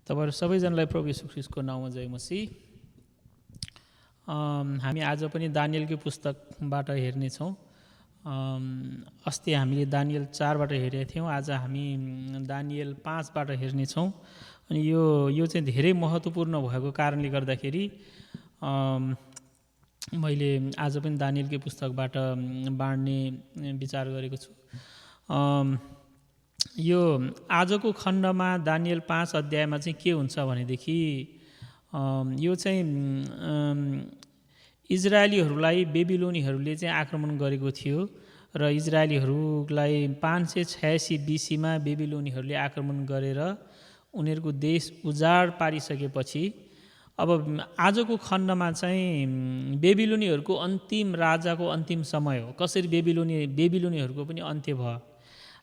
तपाईहरु सबैजनालाई प्रभु येशू ख्रीष्टको नाममा जय मसीह। हामी आज पनि दानिएलको पुस्तकबाट हेर्ने छौं। अस्ति हामीले दानिएल 4 बाट हेरेका थियौं। आज हामी दानिएल 5 बाट हेर्ने छौं। अनि यो चाहिँ धेरै महत्त्वपूर्ण भएको कारणले गर्दाखेरि मैले आज पनि दानिएलको पुस्तकबाट बाँड्ने विचार गरेको छु। यो आजको खण्डमा दानिएल 5 अध्यायमा चाहिँ के हुन्छ भनेदेखि यो चाहिँ इजरायलीहरूलाई बेबिलोनीहरूले चाहिँ आक्रमण गरेको थियो र इजरायलीहरूलाई 586 बीसीमा बेबिलोनीहरूले आक्रमण गरेर उनीहरूको देश उजाड पारिसकेपछि अब आजको खण्डमा चाहिँ बेबिलोनीहरूको अन्तिम राजाको अन्तिम समय हो। कसरी बेबिलोनीहरूको पनि अन्त्य भयो।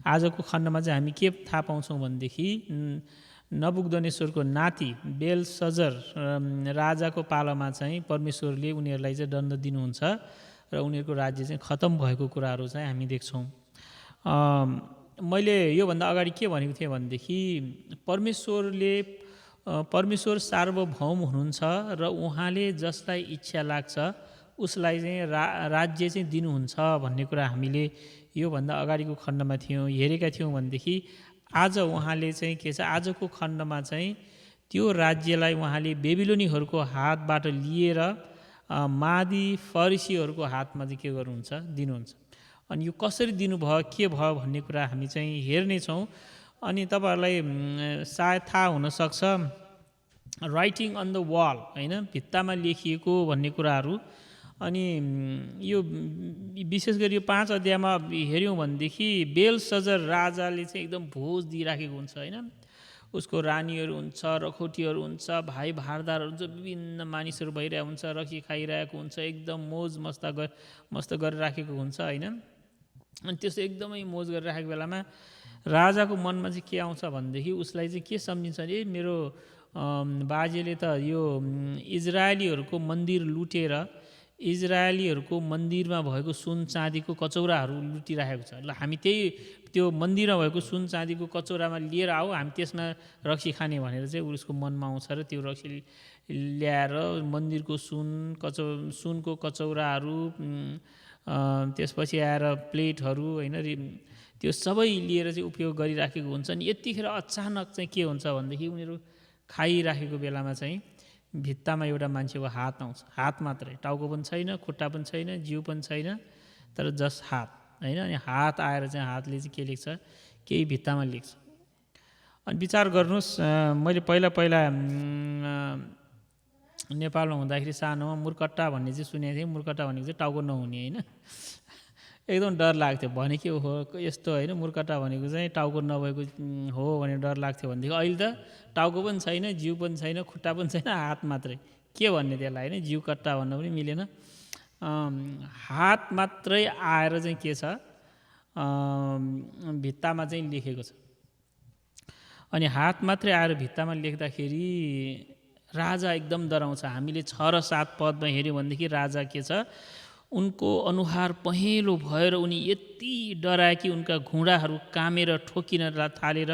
आजको खण्डमा चाहिँ हामी के थाहा पाउँछौँ भनेदेखि नबुकदनेश्वरको नाति बेलशजर राजाको पालामा चाहिँ परमेश्वरले उनीहरूलाई चाहिँ दण्ड दिनुहुन्छ र उनीहरूको राज्य चाहिँ खतम भएको कुराहरू चाहिँ हामी देख्छौँ। मैले योभन्दा अगाडि के भनेको थिएँ भनेदेखि परमेश्वर सार्वभौम हुनुहुन्छ र उहाँले जसलाई इच्छा लाग्छ उसलाई चाहिँ राज्य चाहिँ दिनुहुन्छ भन्ने कुरा हामीले योभन्दा अगाडिको खण्डमा हेरेका थियौँ भनेदेखि आज उहाँले चाहिँ के छ, आजको खण्डमा चाहिँ त्यो राज्यलाई उहाँले बेबिलोनीहरूको हातबाट लिएर मादी फरिसीहरूको हातमा चाहिँ के गर्नुहुन्छ, दिनुहुन्छ। अनि यो कसरी दिनुभयो, के भयो भन्ने कुरा हामी चाहिँ हेर्नेछौँ। अनि तपाईहरुलाई सायद थाहा हुनसक्छ राइटिङ अन द वाल, हैन, भित्तामा लेखिएको भन्ने कुराहरू। अनि यो विशेष गरी यो 5 अध्यायमा हेर्यौँ भनेदेखि बेलशजर राजाले चाहिँ एकदम भोज दिइराखेको हुन्छ, हैन। उसको रानीहरू हुन्छ, रखौटीहरू हुन्छ, भाइ भारदारहरू हुन्छ, विभिन्न मानिसहरू भइरहेको हुन्छ, रकी खाइरहेको हुन्छ, एकदम मोज मस्त गरिराखेको हुन्छ, हैन। अनि त्यस्तो एकदमै मोज गरिराखेको बेलामा राजाको मनमा चाहिँ के आउँछ भनेदेखि उसलाई चाहिँ के सम्झिन्छ भने मेरो बाजेले त यो इजरायलीहरूको मन्दिर लुटेर इजरायलीहरूको मन्दिरमा भएको सुन चाँदीको कचौराहरू लुटिराखेको छ। ल हामी त्यो मन्दिरमा भएको सुन चाँदीको कचौरामा लिएर आऊ, हामी त्यसमा रक्सी खाने भनेर चाहिँ उसको मनमा आउँछ र त्यो रक्सी ल्याएर मन्दिरको सुनको कचौराहरू, त्यसपछि आएर प्लेटहरू, हैन, त्यो सबै लिएर चाहिँ उपयोग गरिराखेको हुन्छ। नि यतिखेर अचानक चाहिँ के हुन्छ भनेदेखि उनीहरू खाइराखेको बेलामा चाहिँ भित्तामा एउटा मान्छेको हात आउँछ। हात मात्रै, टाउको पनि छैन, खुट्टा पनि छैन, जिउ पनि छैन, तर जस्ट हात, हैन। अनि हात आएर चाहिँ हातले चाहिँ के लेख्छ, केही भित्तामा लेख्छ। अनि विचार गर्नुहोस्, मैले पहिला नेपालमा हुँदाखेरि सानोमा मुर्कट्टा भन्ने चाहिँ सुनेको थिएँ। मुर्कट्टा भनेको चाहिँ टाउको नहुने, हैन। एकदम डर लाग्थ्यो, भने के हो यस्तो, हैन, मुर्कट्टा भनेको चाहिँ टाउको नभएको हो भने डर लाग्थ्यो भनेदेखि अहिले त टाउको पनि छैन, जिउ पनि छैन, खुट्टा पनि छैन, हात मात्रै, के भन्ने त्यसलाई, हैन। जिउ कट्टा भन्न पनि मिलेन। हात मात्रै आएर चाहिँ के छ, भित्तामा चाहिँ लेखेको छ। अनि हात मात्रै आएर भित्तामा लेख्दाखेरि राजा एकदम डराउँछ। हामीले 6 र 7 पदमा हेर्यौँ भनेदेखि राजा के छ, उनको अनुहार पहेँलो भएर उनी यति डराए कि उनका घुँडाहरू कामेर ठोकिन थालेर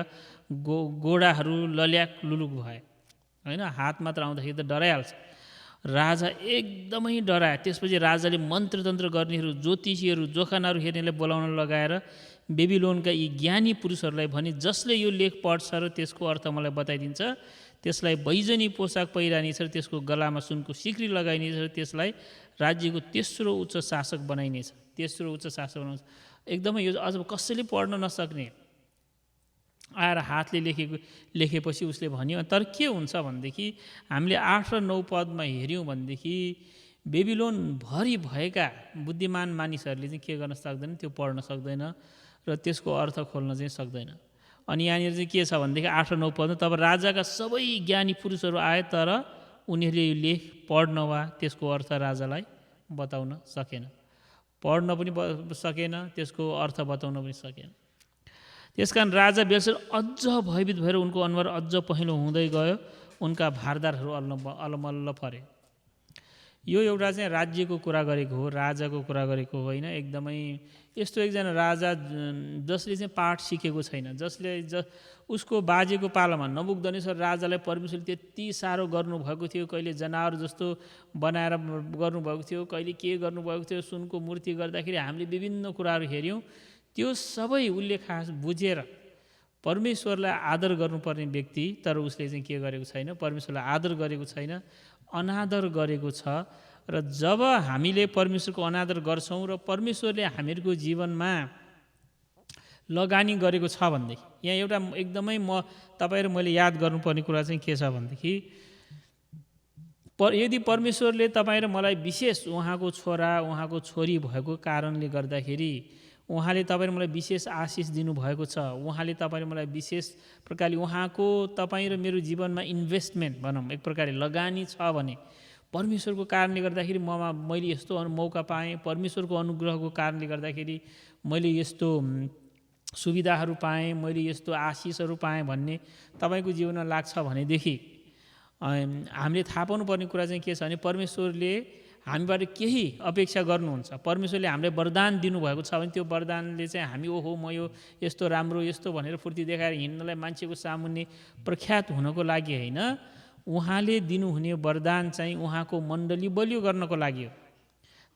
गोडाहरू लल्याक लुलुक भए, हैन। हात मात्र आउँदाखेरि त डराइहाल्छ। राजा एकदमै डराए। त्यसपछि राजाले मन्त्रतन्त्र गर्नेहरू, ज्योतिषीहरू, जोखानाहरू हेर्नेलाई बोलाउन लगाएर बेबिलोनका यी ज्ञानी पुरुषहरूलाई भने, जसले यो लेख पढ्छ र त्यसको अर्थ मलाई बताइदिन्छ त्यसलाई बैजनी पोसाक पहिरानिछ र त्यसको गलामा सुनको सिक्री लगाइनेछ र त्यसलाई राज्यको तेस्रो उच्च शासक बनाइनेछ। तेस्रो उच्च शासक बनाउँछ। एकदमै यो अझ कसैले पढ्न नसक्ने आएर हातले लेखेपछि उसले भन्यो। तर के हुन्छ भनेदेखि हामीले 8 र 9 पदमा हेर्यौँ भनेदेखि बेबिलोनभरि भएका बुद्धिमान मानिसहरूले चाहिँ के गर्न सक्दैन, त्यो पढ्न सक्दैन र त्यसको अर्थ खोल्न चाहिँ सक्दैन। अनि यहाँनिर चाहिँ के छ भनेदेखि 8 र 9 पदमा तब राजाका सबै ज्ञानी पुरुषहरू आए, तर उनीहरूले यो लेख पढ्न वा त्यसको अर्थ राजालाई बताउन सकेन। पढ्न पनि सकेन, त्यसको अर्थ बताउन पनि सकेन। त्यसकारण राजा बेलशजर अझ भयभीत भएर उनको अनुहार अझ पहेँलो हुँदै गयो। उनका भारदारहरू अलमल्ल परे। यो एउटा चाहिँ राज्यको कुरा गरेको हो, राजाको कुरा गरेको हो होइन। एकदमै यस्तो एकजना राजा जसले चाहिँ पाठ सिकेको छैन, उसको बाजेको पालामा नबुकदनेश्वर राजालाई परमेश्वरले त्यति साह्रो गर्नुभएको थियो, कहिले जनावर जस्तो बनाएर गर्नुभएको थियो, कहिले के गर्नुभएको थियो, सुनको मूर्ति गर्दाखेरि हामीले विभिन्न कुराहरू हेऱ्यौँ। त्यो सबै उसले खास बुझेर परमेश्वरलाई आदर गर्नुपर्ने व्यक्ति, तर उसले चाहिँ के गरेको छैन, परमेश्वरलाई आदर गरेको छैन, अनादर गरेको छ। र जब हामीले परमेश्वरको अनादर गर्छौँ र परमेश्वरले हामीहरूको जीवनमा लगानी गरेको छ भनेदेखि, यहाँ एउटा एकदमै तपाईँ र मैले याद गर्नुपर्ने कुरा चाहिँ के छ भनेदेखि, यदि परमेश्वरले तपाईँ र मलाई विशेष उहाँको छोरा उहाँको छोरी भएको कारणले गर्दाखेरि उहाँले तपाईँ र मलाई विशेष आशिष दिनुभएको छ, उहाँले तपाईँ र मलाई विशेष प्रकारले उहाँको तपाईँ र मेरो जीवनमा इन्भेस्टमेन्ट भनौँ एक प्रकारले लगानी छ भने, परमेश्वरको कारणले गर्दाखेरि मैले यस्तो मौका पाएँ, परमेश्वरको अनुग्रहको कारणले गर्दाखेरि मैले यस्तो सुविधाहरू पाएँ, मैले यस्तो आशिषहरू पाएँ भन्ने तपाईँको जीवनमा लाग्छ भनेदेखि हामीले थाहा पाउनुपर्ने कुरा चाहिँ के छ भने, परमेश्वरले हामीबाट केही अपेक्षा गर्नुहुन्छ। परमेश्वरले हामीलाई वरदान दिनुभएको छ भने त्यो वरदानले चाहिँ हामी ओहो म यो यस्तो राम्रो यस्तो भनेर फुर्ती देखाएर हिँड्नलाई मान्छेको सामुन्ने प्रख्यात हुनको लागि होइन, उहाँले दिनुहुने वरदान चाहिँ उहाँको मण्डली बलियो गर्नको लागि हो।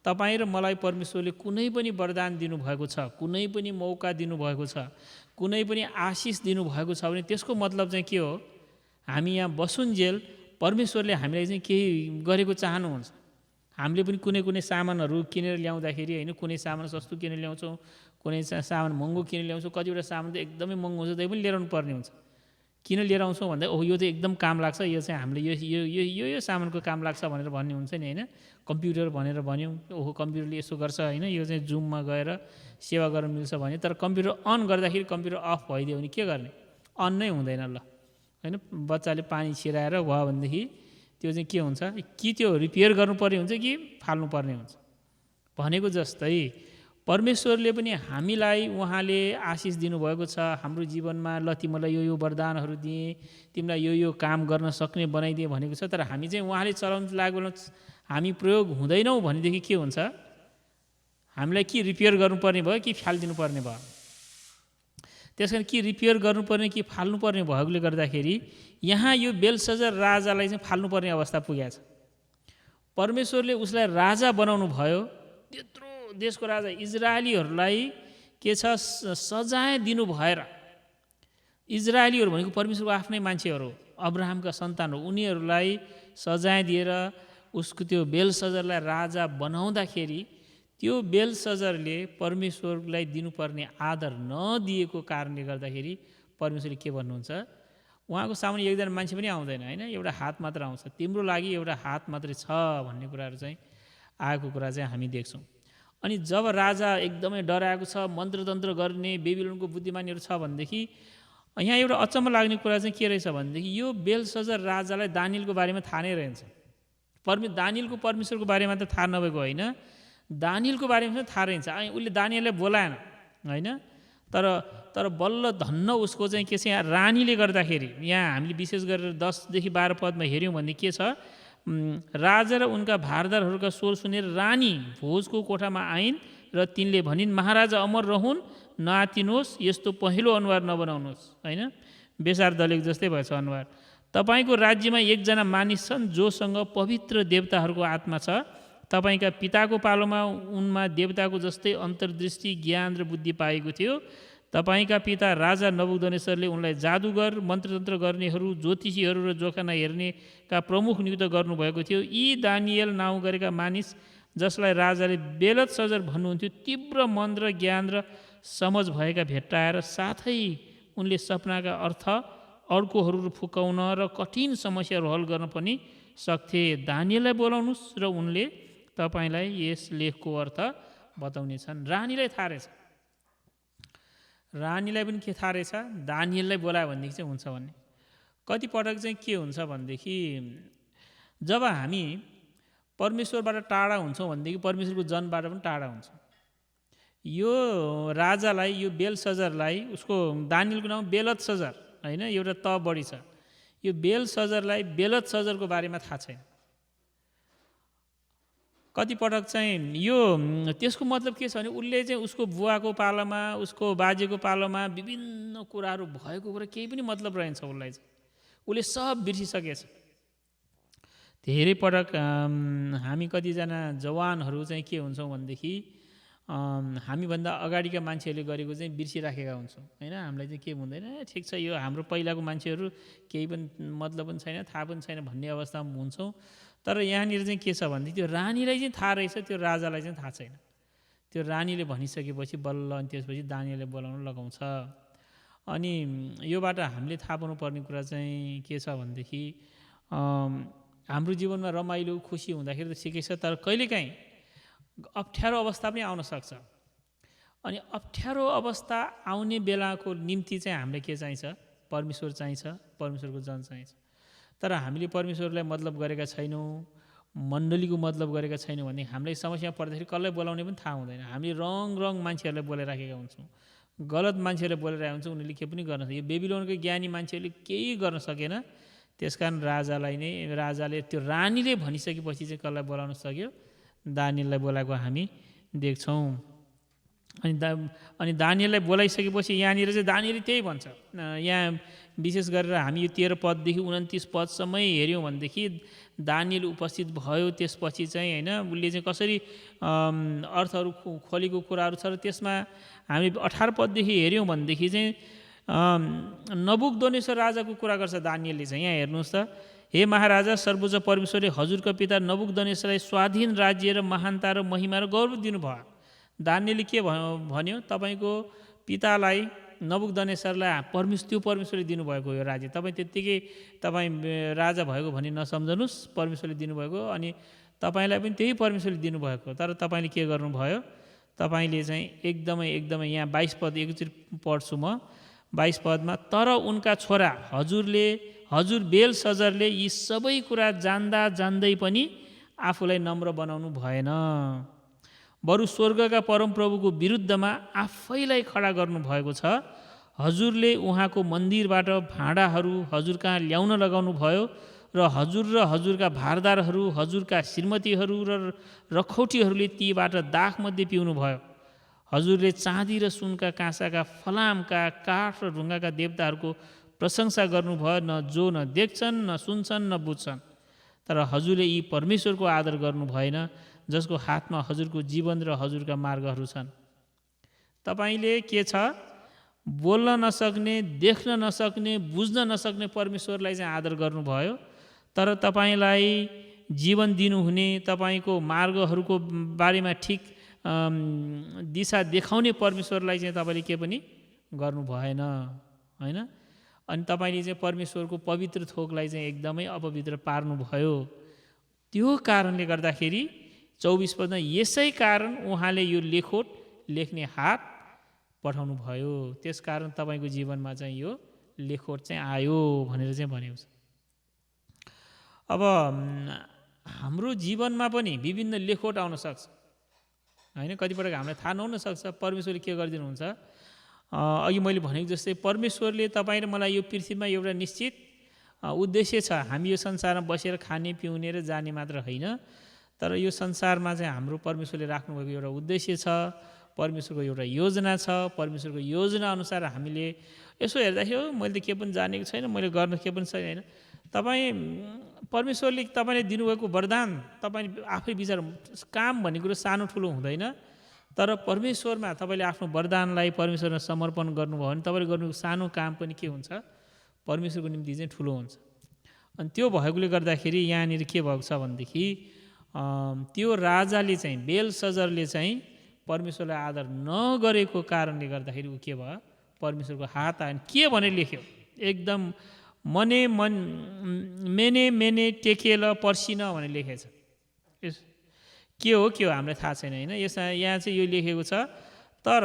तपाईँ र मलाई परमेश्वरले कुनै पनि वरदान दिनुभएको छ, कुनै पनि मौका दिनुभएको छ, कुनै पनि आशिष दिनुभएको छ भने त्यसको मतलब चाहिँ के हो, हामी यहाँ बसुन्जेल परमेश्वरले हामीलाई चाहिँ केही गरेको चाहनुहुन्छ। हामीले पनि कुनै कुनै सामानहरू किनेर ल्याउँदाखेरि होइन, कुनै सामान सस्तो किनेर ल्याउँछौँ, कुनै सामान महँगो किनेर ल्याउँछौँ, कतिवटा सामान त एकदमै महँगो हुन्छ त्यही पनि लिएर आउनु पर्ने हुन्छ। किन लिएर आउँछौँ भन्दा ओहो यो चाहिँ एकदम काम लाग्छ, यो चाहिँ हामीले यो यो यो यो सामानको काम लाग्छ भनेर भन्ने हुन्छ नि होइन। कम्प्युटर भनेर भन्यौँ, ओहो कम्प्युटरले यसो गर्छ होइन, यो चाहिँ जुममा गएर सेवा गर्न मिल्छ भने, तर कम्प्युटर अन गर्दाखेरि कम्प्युटर अफ भइदियो भने के गर्ने, अन नै हुँदैन ल होइन। बच्चाले पानी छिराएर भयो भनेदेखि त्यो चाहिँ के हुन्छ, कि त्यो रिपेयर गर्नुपर्ने हुन्छ कि फाल्नुपर्ने हुन्छ। भनेको जस्तै परमेश्वरले पनि हामीलाई उहाँले आशिष दिनुभएको छ हाम्रो जीवनमा, ल तिमीलाई यो वरदानहरू दिएँ, तिमीलाई यो काम गर्न सक्ने बनाइदिएँ भनेको छ, तर हामी चाहिँ उहाँले चलाउनु लागेको हामी प्रयोग हुँदैनौँ भनेदेखि के हुन्छ, हामीलाई कि रिपेयर गर्नुपर्ने भयो कि फालिदिनु पर्ने भयो। त्यस कारण कि रिपेयर गर्नुपर्ने कि फाल्नुपर्ने भएकोले गर्दाखेरि यहाँ यो बेलशजर राजालाई चाहिँ फाल्नुपर्ने अवस्था पुगेको छ। परमेश्वरले उसलाई राजा बनाउनु भयो, त्यत्रो देशको राजा इजरायलीहरूलाई के छ सजाय दिनु भएर, इजरायलीहरू भनेको परमेश्वरको आफ्नै मान्छेहरू, अब्राहमका सन्तान हो, उनीहरूलाई सजाय दिएर उसको त्यो बेलशजरलाई राजा बनाउँदाखेरि त्यो बेलशजरले परमेश्वरलाई दिनुपर्ने आदर नदिएको कारणले गर्दाखेरि परमेश्वरले के भन्नुहुन्छ, उहाँको सामुन्ने एकजना मान्छे पनि आउँदैन होइन, एउटा हात मात्र आउँछ, तिम्रो लागि एउटा हात मात्रै छ भन्ने कुराहरू चाहिँ आएको कुरा चाहिँ हामी देख्छौँ। अनि जब राजा एकदमै डराएको छ, मन्त्रतन्त्र गर्ने बेबिलोनको बुद्धिमानीहरू छ भनेदेखि यहाँ एउटा अचम्म लाग्ने कुरा चाहिँ के रहेछ भनेदेखि यो बेलशजर राजालाई दानियलको बारेमा थाहा नै रहेछ। दानियलको परमेश्वरको बारेमा त थाहा नभएको होइन, दानियलको बारेमा थाहा रहन्छ। अनि उसले दानियललाई बोलाएन होइन, तर बल्ल धन्न उसको चाहिँ के छ, यहाँ रानीले गर्दाखेरि, यहाँ हामीले विशेष गरेर 10देखि 12 पदमा हेऱ्यौँ भने के छ, राजा र उनका भारदारहरूका स्वर सुनेर रानी भोजको कोठामा आइन् र तिनले भनिन्, महाराजा अमर रहन्, नआतिनुहोस्, यस्तो पहिलो अनुहार नबनाउनुहोस् होइन, बेसार दलेको जस्तै भएछ अनुहार। तपाईँको राज्यमा एकजना मानिस छन् जोसँग पवित्र देवताहरूको आत्मा छ, तपाईँका पिताको पालोमा उनमा देवताको जस्तै अन्तर्दृष्टि ज्ञान र बुद्धि पाएको थियो। तपाईँका पिता राजा नबुकदनेश्वरले उनलाई जादुगर, मन्त्रतन्त्र गर्नेहरू, ज्योतिषीहरू र जोखाना हेर्नेका प्रमुख नियुक्त गर्नुभएको थियो। यी दानियल नाउँ गरेका मानिस जसलाई राजाले बेलशजर भन्नुहुन्थ्यो, तीव्र मन र ज्ञान र समझ भएका भेट्टाएर साथै उनले सपनाका अर्थ अर्कोहरू फुकाउन र कठिन समस्याहरू हल गर्न पनि सक्थे। दानियललाई बोलाउनुहोस् र उनले तपाईँलाई यस लेखको अर्थ बताउनेछन्। रानीलाई थाहा रहेछ, रानीलाई पनि के थाहा रहेछ, दानियललाई बोलायो भनेदेखि चाहिँ हुन्छ भन्ने। कतिपटक चाहिँ के हुन्छ भनेदेखि जब हामी परमेश्वरबाट टाढा हुन्छौँ भनेदेखि परमेश्वरको जनबाट पनि टाढा हुन्छौँ। यो राजालाई, यो बेलशजरलाई, उसको दानियलको नाम बेलशजर होइन, एउटा त बढी छ, यो बेलशजरलाई बेलशजरको बारेमा थाहा छैन। कतिपटक चाहिँ यो त्यसको मतलब के छ भने उसले चाहिँ उसको बुवाको पालोमा उसको बाजेको पालोमा विभिन्न कुराहरू भएको कुरा केही पनि मतलब रहन्छ उसलाई चाहिँ, उसले सब बिर्सिसकेछ। धेरै पटक हामी कतिजना जवानहरू चाहिँ के हुन्छौँ भनेदेखि हामीभन्दा अगाडिका मान्छेहरूले गरेको चाहिँ बिर्सिराखेका हुन्छौँ होइन। हामीलाई चाहिँ के हुँदैन, ठिक छ यो हाम्रो पहिलाको मान्छेहरू केही पनि मतलब पनि छैन, थाहा पनि छैन भन्ने अवस्थामा हुन्छौँ। तर यहाँनिर चाहिँ के छ भनेदेखि त्यो रानीलाई चाहिँ थाहा रहेछ, त्यो राजालाई चाहिँ थाहा छैन। त्यो रानीले भनिसकेपछि बल्ल अनि त्यसपछि दानियलले बोलाउन लगाउँछ। अनि योबाट हामीले थाहा पाउनुपर्ने कुरा चाहिँ के छ भनेदेखि हाम्रो जीवनमा रमाइलो खुसी हुँदाखेरि त ठिकै छ, तर कहिलेकाहीँ अप्ठ्यारो अवस्था पनि आउन सक्छ। अनि अप्ठ्यारो अवस्था आउने बेलाको निम्ति चाहिँ हामीलाई के चाहिन्छ? परमेश्वर चाहिन्छ, परमेश्वरको जन चाहिन्छ। तर हामीले परमेश्वरलाई मतलब गरेका छैनौँ, मण्डलीको मतलब गरेका छैनौँ भने हामीलाई समस्या पर्दाखेरि कसलाई बोलाउने पनि थाहा हुँदैन। हामीले रङ मान्छेहरूलाई बोलाइराखेका हुन्छौँ, गलत मान्छेहरूले बोलाइरहेका हुन्छौँ, उनीहरूले के पनि गर्न सक्यो। बेबिलोनको ज्ञानी मान्छेहरूले केही गर्न सकेन, त्यसकारण राजाले त्यो रानीले भनिसकेपछि चाहिँ कसलाई बोलाउन सक्यो? दानियललाई बोलाएको हामी देख्छौँ। अनि दानियललाई बोलाइसकेपछि यहाँनिर चाहिँ दानियलले त्यही भन्छ। यहाँ विशेष गरेर हामी यो 13 पददेखि 29 पदसम्मै हेऱ्यौँ भनेदेखि दानियल उपस्थित भयो। त्यसपछि चाहिँ होइन उसले चाहिँ कसरी अर्थहरू खोलेको कुराहरू छ र त्यसमा हामी 18 पददेखि हेऱ्यौँ भनेदेखि चाहिँ नबुकदनेस्सर राजाको कुरा गर्छ दानियलले चाहिँ। यहाँ हेर्नुहोस् त, हे महाराजा, सर्वोच्च परमेश्वरले हजुरका पिता नबुकदनेस्सरलाई स्वाधीन राज्य र महानता र महिमा र गौरव दिनुभयो। दानियलले के भन्यो? तपाईँको पितालाई नबुकदनेस्सरलाई त्यो परमेश्वरले दिनुभएको यो राज्य, तपाईँ त्यत्तिकै तपाईँ राजा भएको भन्ने नसम्झनुहोस्, परमेश्वरले दिनुभएको, अनि तपाईँलाई पनि त्यही परमेश्वरले दिनुभएको। तर तपाईँले के गर्नुभयो? तपाईँले चाहिँ एकदमै यहाँ 22 पद एकचोटि पढ्छु म। 22 पदमा, तर उनका छोरा हजुर बेलशजरले यी सबै कुरा जान्दै पनि आफूलाई नम्र बनाउनु भएन, बरु स्वर्गका परमप्रभुको विरुद्धमा आफैलाई खडा गर्नुभएको छ। हजुरले उहाँको मन्दिरबाट भाँडाहरू हजुर कहाँ ल्याउन लगाउनु भयो र हजुरका भारदारहरू, हजुरका श्रीमतीहरू र रखौटीहरूले तीबाट दाखमध्ये पिउनु भयो। हजुरले चाँदी र सुनका काँसाका, फलामका, काठ र ढुङ्गाका देवताहरूको प्रशंसा गर्नुभयो, न देख्छन्, न सुन्छन्, न बुझ्छन्। तर हजुरले यी परमेश्वरको आदर गर्नु भएन, जसको हातमा हजुरको जीवन र हजुरका मार्गहरू छन्। तपाईँले के छ? बोल्न नसक्ने, देख्न नसक्ने, बुझ्न नसक्ने परमेश्वरलाई चाहिँ आदर गर्नुभयो। तर तपाईँलाई जीवन दिनुहुने, तपाईँको मार्गहरूको बारेमा ठिक दिशा देखाउने परमेश्वरलाई चाहिँ तपाईँले के पनि गर्नु भएन होइन। अनि तपाईँले चाहिँ परमेश्वरको पवित्र थोकलाई चाहिँ एकदमै अपवित्र पार्नुभयो। त्यो कारणले गर्दाखेरि 24 पदमा, यसै कारण उहाँले यो लेखोट लेख्ने हात पठाउनु भयो, त्यस कारण तपाईँको जीवनमा चाहिँ यो लेखोट चाहिँ आयो भनेर चाहिँ भनेको छ। अब हाम्रो जीवनमा पनि विभिन्न लेखोट आउन सक्छ होइन। कतिपटक हामीलाई थाहा नहुन सक्छ परमेश्वरले के गरिदिनुहुन्छ। अघि मैले भनेको जस्तै परमेश्वरले तपाईँ र मलाई यो पृथ्वीमा एउटा निश्चित उद्देश्य छ। हामी यो संसारमा बसेर खाने पिउने र जाने मात्र होइन, तर यो संसारमा चाहिँ हाम्रो परमेश्वरले राख्नुभएको एउटा उद्देश्य छ, परमेश्वरको एउटा योजना छ। परमेश्वरको योजना अनुसार हामीले यसो हेर्दाखेरि मैले त के पनि जानेको छैन, मैले गर्न के पनि छैन होइन। तपाईँ परमेश्वरले तपाईँले दिनुभएको वरदान तपाईँ आफै विचार, काम भन्ने कुरो सानो ठुलो हुँदैन, तर परमेश्वरमा तपाईँले आफ्नो वरदानलाई परमेश्वरमा समर्पण गर्नुभयो भने तपाईँले गर्नुको सानो काम पनि के हुन्छ? परमेश्वरको निम्ति चाहिँ ठुलो हुन्छ। अनि त्यो भएकोले गर्दाखेरि यहाँनिर के भएको छ भनेदेखि त्यो राजाले चाहिँ बेलशजरले चाहिँ परमेश्वरलाई आदर नगरेको कारणले गर्दाखेरि ऊ के भयो? परमेश्वरको हात आयो। के भनेर लेख्यो? एकदम मेने टेकेल पर्सिन भनेर लेखेको छ। के हो हामीलाई थाहा छैन होइन। यहाँ चाहिँ यो लेखेको छ, तर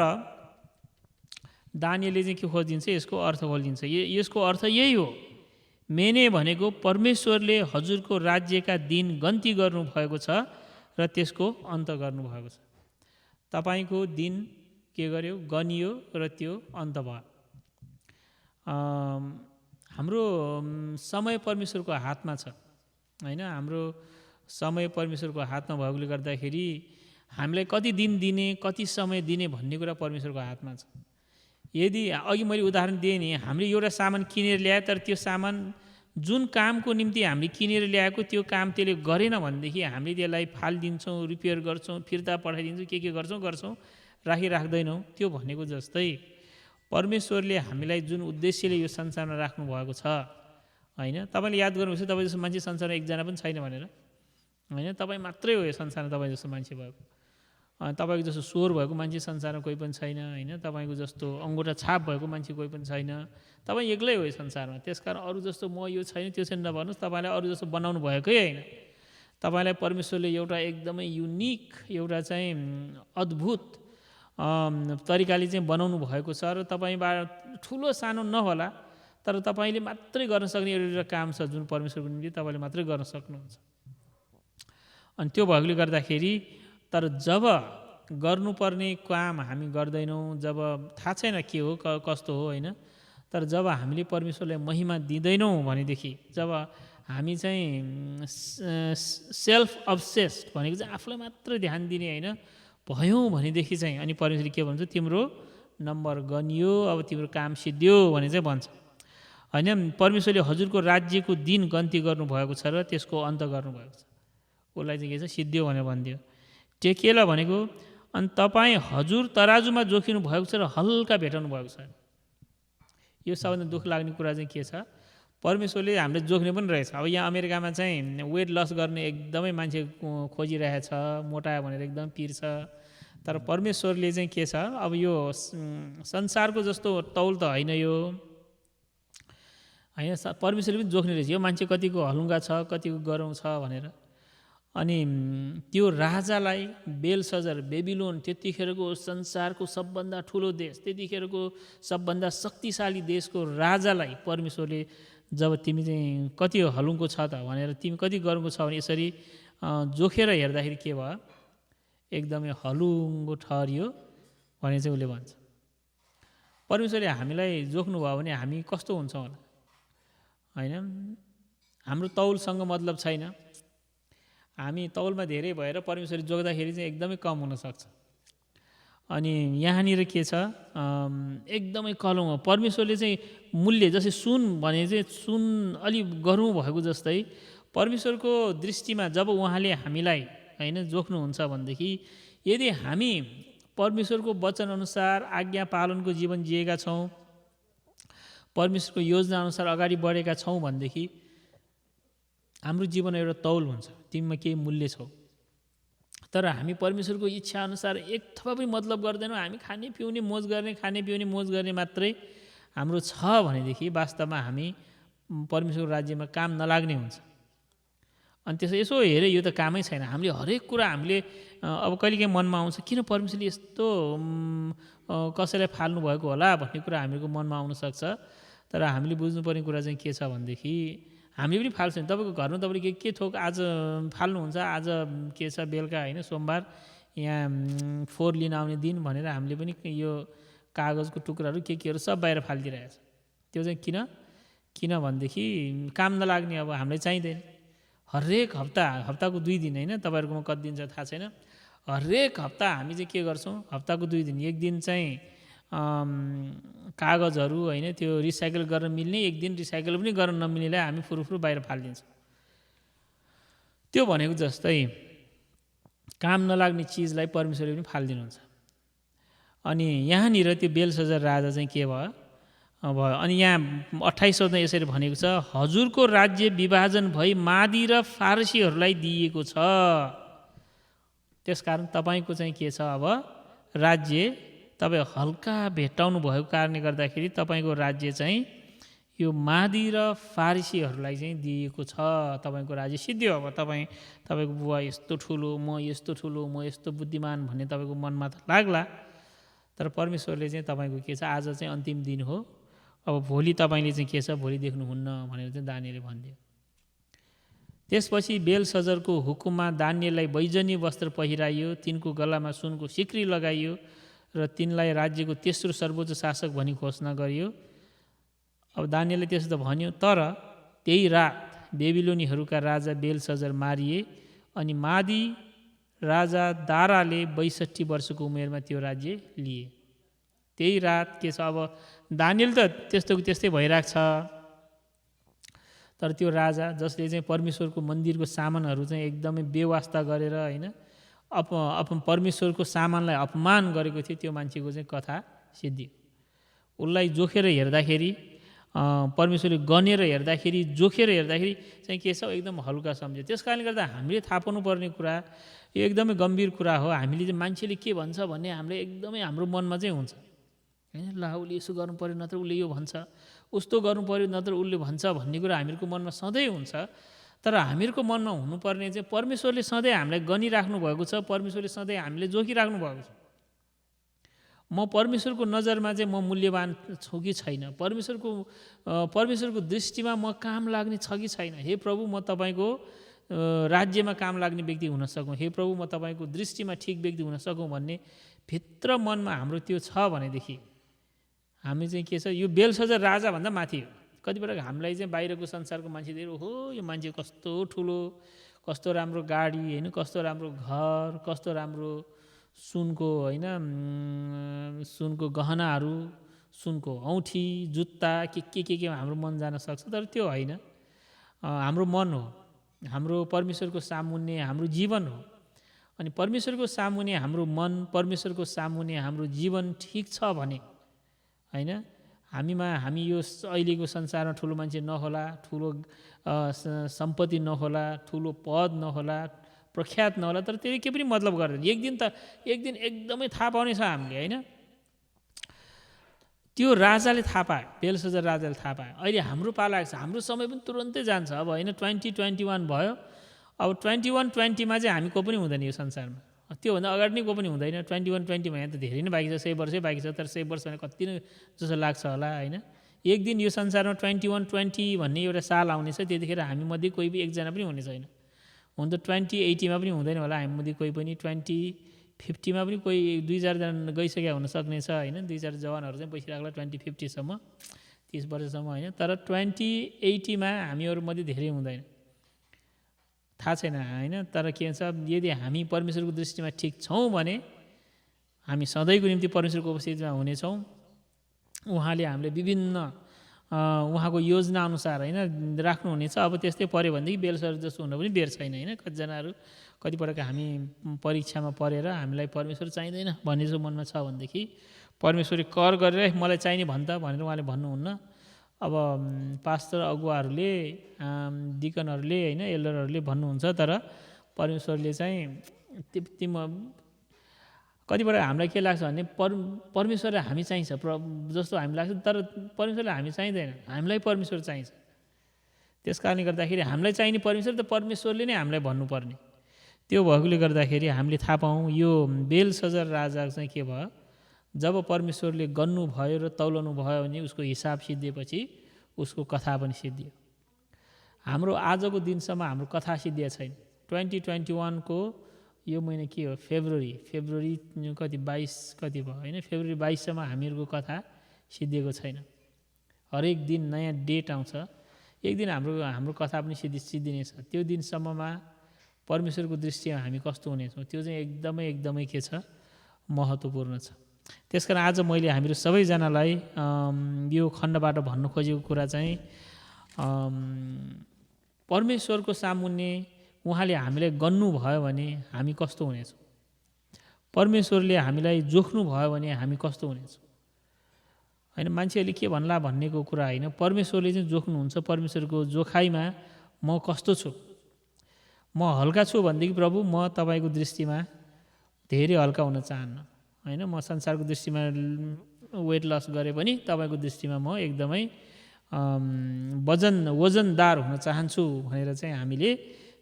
दानियलले चाहिँ के खोजिदिन्छ? यसको अर्थ खोलिदिन्छ। यसको अर्थ यही हो। मेने भनेको परमेश्वरले हजुरको राज्यका दिन गन्ती गर्नुभएको छ र त्यसको अन्त गर्नुभएको छ। तपाईँको दिन के गर्यो? गनियो र त्यो अन्त भयो। हाम्रो समय परमेश्वरको हातमा छ होइन। हाम्रो समय परमेश्वरको हातमा भएकोले गर्दाखेरि हामीलाई कति दिन दिने, कति समय दिने भन्ने कुरा परमेश्वरको हातमा छ। यदि अघि मैले उदाहरण दिएँ नि, हामीले एउटा सामान किनेर ल्याए तर त्यो सामान जुन कामको निम्ति हामीले किनेर ल्याएको त्यो काम त्यसले गरेन भनेदेखि हामीले त्यसलाई फालिदिन्छौँ, रिपेयर गर्छौँ, फिर्ता पठाइदिन्छौँ, के गर्छौँ राख्दैनौँ। त्यो भनेको जस्तै परमेश्वरले हामीलाई जुन उद्देश्यले यो संसारमा राख्नुभएको छ, होइन, तपाईँले याद गर्नुहोस् तपाईँ जस्तो मान्छे संसारमा एकजना पनि छैन भनेर, होइन, तपाईँ मात्रै हो यो संसारमा तपाईँ जस्तो मान्छे भएको। तपाईँको जस्तो स्वर भएको मान्छे संसारमा कोही पनि छैन, होइन, तपाईँको जस्तो अङ्गुठा छाप भएको मान्छे कोही पनि छैन, तपाईँ एक्लै हो यो संसारमा। त्यसकारण अरू जस्तो म यो छैन त्यो छैन नभन्नुहोस्, तपाईँलाई अरू जस्तो बनाउनु भएकै होइन। तपाईँलाई परमेश्वरले एउटा एकदमै युनिक, एउटा चाहिँ अद्भुत तरिकाले चाहिँ बनाउनु भएको छ र तपाईँबाट ठुलो सानो नहोला तर तपाईँले मात्रै गर्न सक्ने एउटा काम छ जुन परमेश्वरको निम्ति तपाईँले मात्रै गर्न सक्नुहुन्छ। अनि त्यो भएकोले गर्दाखेरि तर जब गर्नुपर्ने काम हामी गर्दैनौँ, जब थाहा छैन के हो कस्तो हो, होइन, तर जब हामीले परमेश्वरलाई महिमा दिँदैनौँ भनेदेखि, जब हामी चाहिँ सेल्फ अब्सेस्ड भनेको चाहिँ आफूलाई मात्र ध्यान दिने होइन भयौँ भनेदेखि चाहिँ अनि परमेश्वरले के भन्छ, तिम्रो नम्बर गनियो, अब तिम्रो काम सिद्धियो भने चाहिँ भन्छ। होइन, परमेश्वरले हजुरको राज्यको दिन गन्ती गर्नुभएको छ र त्यसको अन्त गर्नुभएको छ, उसलाई चाहिँ के छ, सिद्धियो भनेर भनिदियो। टेकेल भनेको अनि तपाईँ हजुर तराजुमा जोखिनु भएको छ र हल्का भेटाउनु भएको छ। यो सबभन्दा दुःख लाग्ने कुरा चाहिँ के छ, परमेश्वरले हामीले जोख्ने पनि रहेछ। अब यहाँ अमेरिकामा चाहिँ वेट लस गर्ने एकदमै मान्छे खोजिरहेछ, मोटायो भनेर एकदम पिर्छ, तर परमेश्वरले चाहिँ के छ, अब यो संसारको जस्तो तौल त होइन यो, होइन, परमेश्वरले पनि जोख्ने रहेछ यो मान्छे कतिको हलुङ्गा छ, कतिको गरौँ छ भनेर। अनि त्यो राजालाई बेलसजर, बेबिलोन, त्यतिखेरको संसारको सबभन्दा ठुलो देश, त्यतिखेरको सबभन्दा शक्तिशाली देशको राजालाई परमेश्वरले जब तिमी चाहिँ कति हलुङ्गो छ त भनेर, तिमी कति गरौँको छ भने यसरी जोखेर हेर्दाखेरि के भयो, एकदमै हलुङ्गो ठहरियो भने चाहिँ उसले भन्छ। परमेश्वरले हामीलाई जोख्नुभयो भने हामी कस्तो हुन्छ होला, होइन, हाम्रो तौलसँग मतलब छैन। हामी तौलमा धेरै भएर परमेश्वरले जोग्दाखेरि चाहिँ एकदमै कम हुनसक्छ। अनि यहाँनिर के छ, एकदमै कलम हो। परमेश्वरले चाहिँ मूल्य जस्तै सुन भने चाहिँ सुन अलि गह्रौँ भएको जस्तै परमेश्वरको दृष्टिमा जब उहाँले हामीलाई, होइन, जोख्नुहुन्छ भनेदेखि यदि हामी परमेश्वरको वचनअनुसार आज्ञा पालनको जीवन जिएका छौँ, परमेश्वरको योजनाअनुसार अगाडि बढेका छौँ भनेदेखि हाम्रो जीवन एउटा तौल हुन्छ, तिमीमा केही मूल्य छौ। तर हामी परमेश्वरको इच्छाअनुसार एक थोपा पनि मतलब गर्दैनौँ, हामी खाने पिउने मोज गर्ने मात्रै हाम्रो छ भनेदेखि वास्तवमा हामी परमेश्वरको राज्यमा काम नलाग्ने हुन्छ। अनि त्यसो यसो हेरे यो त कामै छैन। हामीले हरेक कुरा हामीले अब कहिलेकाहीँ मनमा आउँछ, किन परमेश्वरले यस्तो कसैलाई फाल्नु भएको होला भन्ने कुरा हामीहरूको मनमा आउनसक्छ। तर हामीले बुझ्नुपर्ने कुरा चाहिँ के छ भनेदेखि हामीले पनि फाल्छौँ। तपाईँको घरमा तपाईँले के थोक आज फाल्नुहुन्छ, आज के छ बेलुका, होइन, सोमबार यहाँ फोहोर लिन आउने दिन भनेर हामीले पनि यो कागजको टुक्राहरू केहरू सब बाहिर फालिदिइरहेछ। त्यो चाहिँ किन भनेदेखि काम नलाग्ने, अब हामीलाई चाहिँदैन। हरेक हप्ताको 2 दिन, होइन, तपाईँहरूकोमा कति दिन छ थाहा छैन, हरेक हप्ता हामी चाहिँ के गर्छौँ, हप्ताको 2 दिन, एक दिन चाहिँ कागजहरू, होइन, त्यो रिसाइकल गर्न मिल्ने, एक दिन रिसाइकल पनि गर्न नमिल्नेलाई हामी फुरुफुरु बाहिर फालिदिन्छौँ। त्यो भनेको जस्तै काम नलाग्ने चिजलाई परमेश्वरले पनि फालिदिनुहुन्छ। अनि यहाँनिर त्यो बेलसजर राजा चाहिँ के भयो। अनि यहाँ 28 औँ यसरी भनेको छ, हजुरको राज्य विभाजन भई मादी र फारसीहरूलाई दिइएको छ। त्यसकारण तपाईँको चाहिँ के छ, अब राज्य तपाईँ हल्का भेट्टाउनु भएको कारणले गर्दाखेरि तपाईँको राज्य चाहिँ यो मादी र फारसीहरूलाई चाहिँ दिएको छ। तपाईँको राज्य सिद्धियो। अब तपाईँको बुवा यस्तो ठुलो, म यस्तो ठुलो, म यस्तो बुद्धिमान भन्ने तपाईँको मनमा त लाग्ला। तर परमेश्वरले चाहिँ तपाईँको के छ, आज चाहिँ अन्तिम दिन हो, अब भोलि तपाईँले चाहिँ के छ, भोलि देख्नुहुन्न भनेर चाहिँ दानिएलले भनिदियो। त्यसपछि बेलसजरको हुकुममा दानिएललाई बैजनी वस्त्र पहिराइयो, तिनको गलामा सुनको सिक्री लगाइयो र तिनलाई राज्यको तेस्रो सर्वोच्च शासक भनी घोषणा गरियो। अब दानिएलले त्यसो त भन्यो, तर त्यही रात बेबिलोनीहरूका राजा बेलसजर मारिए अनि मादी राजा दाराले 62 वर्षको उमेरमा त्यो राज्य लिए। त्यही रात के छ, अब दानिएल त त्यस्तै भइरहेको छ, तर त्यो राजा जसले चाहिँ परमेश्वरको मन्दिरको सामानहरू चाहिँ एकदमै बेवास्ता गरेर होइन परमेश्वरको सामानलाई अपमान गरेको थियो, त्यो मान्छेको चाहिँ कथा सिद्धियो। उसलाई जोखेर हेर्दाखेरि परमेश्वरले गनेर हेर्दाखेरि जोखेर हेर्दाखेरि चाहिँ के छ, एकदम हल्का सम्झ्यो। त्यस कारणले गर्दा हामीले थाहा पाउनुपर्ने कुरा यो एकदमै गम्भीर कुरा हो। हामीले चाहिँ मान्छेले के भन्छ भन्ने हामीले एकदमै हाम्रो मनमा चाहिँ हुन्छ होइन। ल उसले यसो गर्नु पऱ्यो, नत्र उसले यो भन्छ, उस्तो गर्नु पऱ्यो, नत्र उसले भन्छ भन्ने कुरा हामीहरूको मनमा सधैँ हुन्छ। तर हामीहरूको मनमा हुनुपर्ने चाहिँ परमेश्वरले सधैँ हामीलाई गनिराख्नु भएको छ, परमेश्वरले सधैँ हामीले जोखिराख्नु भएको छ। म परमेश्वरको नजरमा चाहिँ म मूल्यवान छु कि छैन, परमेश्वरको दृष्टिमा म काम लाग्ने छ कि छैन। हे प्रभु, म तपाईँको राज्यमा काम लाग्ने व्यक्ति हुन सकौँ, हे प्रभु म तपाईँको दृष्टिमा ठिक व्यक्ति हुन सकौँ भन्ने भित्र मनमा हाम्रो त्यो छ भनेदेखि हामी चाहिँ के छ, यो बेलशजर राजाभन्दा माथि हो। कतिपटक हामीलाई चाहिँ बाहिरको संसारको मान्छे देखेर ओहो यो मान्छे कस्तो ठुलो, कस्तो राम्रो गाडी होइन, कस्तो राम्रो घर, कस्तो राम्रो सुनको होइन, सुनको गहनाहरू, सुनको औँठी, जुत्ता के हाम्रो मन जान सक्छ। तर त्यो होइन, हाम्रो मन हो, हाम्रो परमेश्वरको सामुन्ने हाम्रो जीवन हो। अनि परमेश्वरको सामुन्ने हाम्रो मन, परमेश्वरको सामुन्ने हाम्रो जीवन ठिक छ भने होइन, हामी यो अहिलेको संसारमा ठुलो मान्छे नहोला, ठुलो सम्पत्ति नहोला, ठुलो पद नहोला, प्रख्यात नहोला, तर त्यसले के पनि मतलब गर्दैन। एक दिन एकदमै थाहा पाउने छ हामीले होइन। त्यो राजाले थाहा पायो, बेलशजर राजाले थाहा पायो। अहिले हाम्रो पाला आएको छ, हाम्रो समय पनि तुरन्तै जान्छ। अब होइन 2021 भयो, अब 21-20मा चाहिँ हामी को पनि हुँदैन यो संसारमा, त्योभन्दा अगाडि नै को पनि हुँदैन। 21-20मा यहाँ त धेरै नै बाँकी छ, 100 वर्षै बाँकी छ, तर 100 वर्ष भने कति नै जस्तो लाग्छ होला होइन। एक दिन यो संसारमा 21-20 भन्ने एउटा साल आउनेछ, त्यतिखेर हामी मध्ये कोही पनि एकजना पनि हुने छैन। हुन त 2080मा पनि हुँदैन होला हामी मध्ये कोही पनि, 2050मा पनि कोही 2-4 जना गइसकेका हुन सक्ने छ होइन। 2-4 जवानहरू चाहिँ बसिरहेको 2050सम्म, 30 वर्षसम्म होइन। तर 2080मा हामीहरू मध्ये धेरै हुँदैन, थाहा छैन होइन। तर के भन्छ, यदि हामी परमेश्वरको दृष्टिमा ठिक छौँ भने हामी सधैँको निम्ति परमेश्वरको उपस्थितिमा हुनेछौँ। उहाँले हामीले विभिन्न उहाँको योजना अनुसार होइन राख्नुहुनेछ। अब त्यस्तै पऱ्यो भनेदेखि बेलशजर जस्तो हुन पनि बेर छैन होइन। कतिजनाहरू कतिपटक हामी परीक्षामा परेर हामीलाई परमेश्वर चाहिँदैन भन्ने जो मनमा छ भनेदेखि परमेश्वरले कर गरेर मलाई चाहिने भन् त भनेर उहाँले भन्नुहुन्न। अब पास्टर अगुवाहरूले, डिकनहरूले होइन, एल्डरहरूले भन्नुहुन्छ, तर परमेश्वरले चाहिँ कतिपटक हामीलाई के लाग्छ भने परमेश्वरलाई हामी चाहिन्छ जस्तो हामी लाग्छ, तर परमेश्वरलाई हामी चाहिँदैन, हामीलाई परमेश्वर चाहिन्छ। त्यस कारणले गर्दाखेरि हामीलाई चाहिने परमेश्वर त परमेश्वरले नै हामीलाई भन्नुपर्ने। त्यो भएकोले गर्दाखेरि हामीले थाहा पाऊँ यो बेलशजर राजा चाहिँ के भयो, जब परमेश्वरले गन्नु भयो र तौलाउनु भयो भने उसको हिसाब सिद्धिएपछि उसको कथा पनि सिद्धियो। हाम्रो आजको दिनसम्म हाम्रो कथा सिद्धिया छैन। 2021को यो महिना के हो, फेब्रुअरी कति 22 कति भयो होइन, फेब्रुअरी 22सम्म हामीहरूको कथा सिद्धिएको छैन। हरेक दिन नयाँ डेट आउँछ, एक दिन हाम्रो कथा पनि सिद्धिनेछ। त्यो दिनसम्ममा परमेश्वरको दृष्टिमा हामी कस्तो हुनेछौँ त्यो चाहिँ एकदमै के छ, महत्त्वपूर्ण छ। त्यसकारण आज मैले हामीहरू सबैजनालाई यो खण्डबाट भन्नु खोजेको कुरा चाहिँ परमेश्वरको सामुन्ने उहाँले हामीलाई गन्नु भयो भने हामी कस्तो हुनेछौँ, परमेश्वरले हामीलाई जोख्नु भयो भने हामी कस्तो हुनेछौँ होइन। मान्छेहरूले के भन्ला भन्नेको कुरा होइन, परमेश्वरले चाहिँ जोख्नुहुन्छ। परमेश्वरको जोखाइमा म कस्तो छु, म हल्का छु भनेदेखि प्रभु म तपाईँको दृष्टिमा धेरै हल्का हुन चाहन्न होइन। म संसारको दृष्टिमा वेट लस गरे पनि तपाईँको दृष्टिमा म एकदमै वजनदार हुन चाहन्छु भनेर चाहिँ हामीले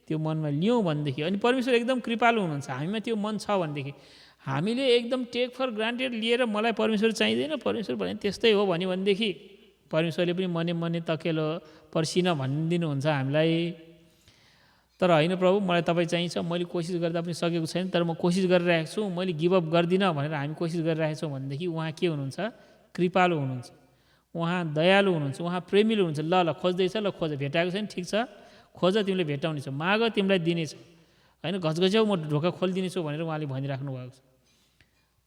त्यो मनमा लियौँ भनेदेखि, अनि परमेश्वर एकदम कृपालु हुनुहुन्छ, हामीमा त्यो मन छ भनेदेखि हामीले एकदम टेक फर ग्रान्टेड लिएर मलाई परमेश्वर चाहिँदैन, परमेश्वर भने त्यस्तै हो भनेदेखि परमेश्वरले पनि मने तकेलो पर्सिन भनिदिनुहुन्छ हामीलाई। तर होइन प्रभु मलाई तपाईँ चाहिन्छ, मैले कोसिस गर्दा पनि सकेको छैन, तर म कोसिस गरिरहेको छु, मैले गिभअप गर्दिनँ भनेर हामी कोसिस गरिरहेको छौँ भनेदेखि उहाँ के हुनुहुन्छ, कृपालु हुनुहुन्छ, उहाँ दयालु हुनुहुन्छ, उहाँ प्रेमिलो हुनुहुन्छ। ल खोज्दैछ, ल खोज, भेटाएको छैन, ठिक छ, खोज, तिमीले भेटाउनेछ, माग तिमीलाई दिनेछ होइन घचघच्याउ म ढोका खोलिदिनेछु भनेर उहाँले भनिराख्नु भएको छ।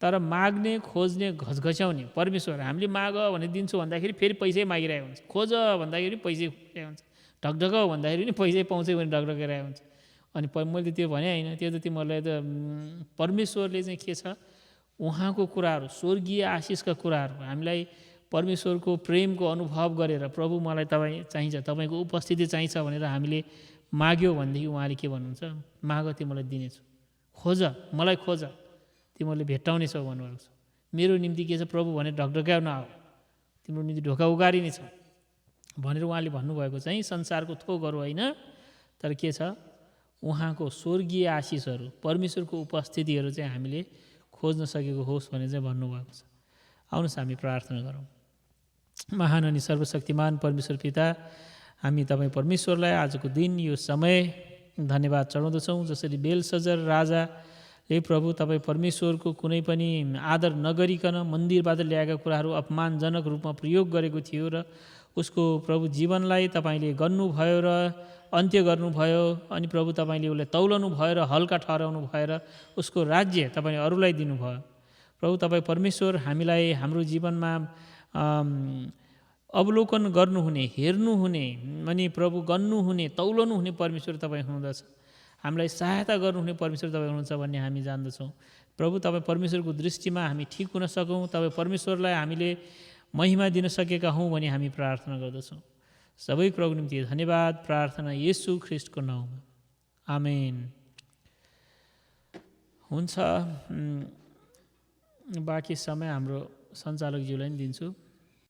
तर माग्ने खोज्ने घचघच्याउने परमेश्वर हामीले माग भने दिन्छु भन्दाखेरि फेरि पैसै मागिरहेको हुन्छ, खोज भन्दाखेरि पैसै खोजिरहेको हुन्छ, ढकढक भन्दाखेरि पनि पैसै पाउँछै भने ढकढकाइरहेको हुन्छ। अनि मैले त्यो भने होइन, त्यो त तिमीहरूलाई त परमेश्वरले चाहिँ के छ उहाँको कुराहरू स्वर्गीय आशिषका कुराहरू हामीलाई परमेश्वरको प्रेमको अनुभव गरेर प्रभु मलाई तपाईँ चाहिन्छ, तपाईँको उपस्थिति चाहिन्छ भनेर हामीले माग्यो भनेदेखि उहाँले के भन्नुहुन्छ, माग तिमीलाई दिनेछु, खोज मलाई खोज तिमीहरूले भेट्टाउने छौ भन्नुभएको छ। मेरो निम्ति के छ प्रभु भने ढकढकाउ नआऊ, तिम्रो निम्ति ढोका उगारिने छ भनेर उहाँले भन्नुभएको चाहिँ संसारको थोकहरू होइन, तर के छ उहाँको स्वर्गीय आशिषहरू परमेश्वरको उपस्थितिहरू चाहिँ हामीले खोज्न सकेको होस् भनेर चाहिँ भन्नुभएको छ। आउनुहोस् हामी प्रार्थना गरौँ। महान अनि सर्वशक्तिमान परमेश्वर पिता, हामी तपाईँ परमेश्वरलाई आजको दिन यो समय धन्यवाद चढाउँदछौँ, जसरी बेलशजर राजाले प्रभु तपाईँ परमेश्वरको कुनै पनि आदर नगरिकन मन्दिरबाट ल्याएका कुराहरू अपमानजनक रूपमा प्रयोग गरेको थियो र उसको प्रभु जीवनलाई तपाईँले गर्नुभयो र अन्त्य गर्नुभयो। अनि प्रभु तपाईँले उसलाई तौलनु भयो र हल्का ठहराउनु भयो र उसको राज्य तपाईँले अरूलाई दिनुभयो। प्रभु तपाईँ परमेश्वर हामीलाई हाम्रो जीवनमा अवलोकन गर्नुहुने, हेर्नुहुने अनि प्रभु गर्नुहुने, तौलनुहुने परमेश्वर तपाईँ हुनुहुँदछ। हामीलाई सहायता गर्नुहुने परमेश्वर तपाईँ हुनुहुन्छ भन्ने हामी जान्दछौँ। प्रभु तपाईँ परमेश्वरको दृष्टिमा हामी ठिक हुन सकौँ, तपाईँ परमेश्वरलाई हामीले महिमा दिन सकेका हौँ भनी हामी प्रार्थना गर्दछौँ। सबै कुराको निम्ति धन्यवाद प्रार्थना येशू ख्रिस्टको नाउँमा, आमेन। हुन्छ, बाँकी समय हाम्रो सञ्चालकज्यूलाई पनि दिन्छु।